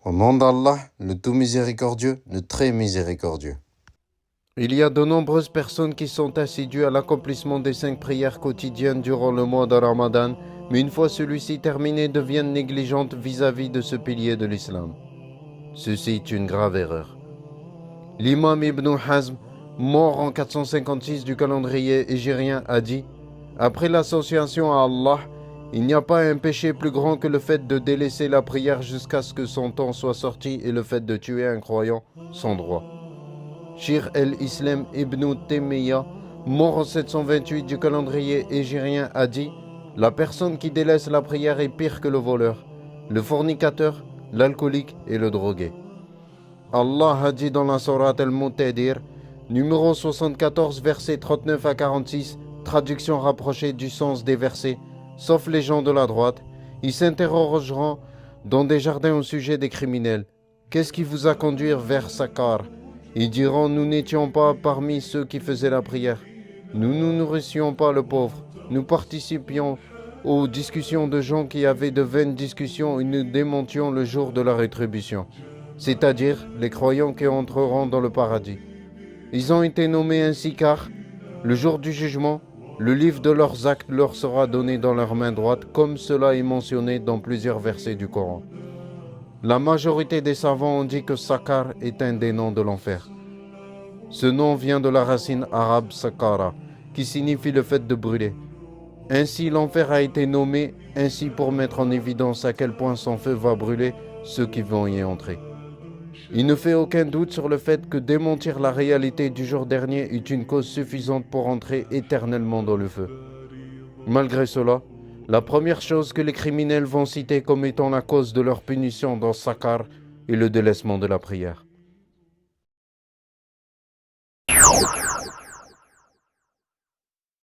Au nom d'Allah, le tout miséricordieux, le très miséricordieux. Il y a de nombreuses personnes qui sont assidues à l'accomplissement des 5 prières quotidiennes durant le mois de Ramadan, mais une fois celui-ci terminé, deviennent négligentes vis-à-vis de ce pilier de l'islam. Ceci est une grave erreur. L'imam Ibn Hazm, mort en 456 du calendrier hégirien, a dit « Après l'association à Allah, il n'y a pas un péché plus grand que le fait de délaisser la prière jusqu'à ce que son temps soit sorti et le fait de tuer un croyant sans droit. » Shir el-Islam ibn Taymiyyah, mort en 728 du calendrier hégirien, a dit « La personne qui délaisse la prière est pire que le voleur, le fornicateur, l'alcoolique et le drogué. » Allah a dit dans la sourate Al-Muttadir, numéro 74, versets 39 à 46, traduction rapprochée du sens des versets, sauf les gens de la droite, ils s'interrogeront dans des jardins au sujet des criminels. Qu'est-ce qui vous a conduit vers Sakar? Ils diront, nous n'étions pas parmi ceux qui faisaient la prière. Nous ne nourrissions pas le pauvre. Nous participions aux discussions de gens qui avaient de vaines discussions et nous démentions le jour de la rétribution, c'est-à-dire les croyants qui entreront dans le paradis. Ils ont été nommés ainsi car, le jour du jugement, le livre de leurs actes leur sera donné dans leur main droite, comme cela est mentionné dans plusieurs versets du Coran. La majorité des savants ont dit que Sakar est un des noms de l'enfer. Ce nom vient de la racine arabe Sakara, qui signifie le fait de brûler. Ainsi, l'enfer a été nommé ainsi pour mettre en évidence à quel point son feu va brûler ceux qui vont y entrer. Il ne fait aucun doute sur le fait que démentir la réalité du jour dernier est une cause suffisante pour entrer éternellement dans le feu. Malgré cela, la première chose que les criminels vont citer comme étant la cause de leur punition dans Sakar est le délaissement de la prière.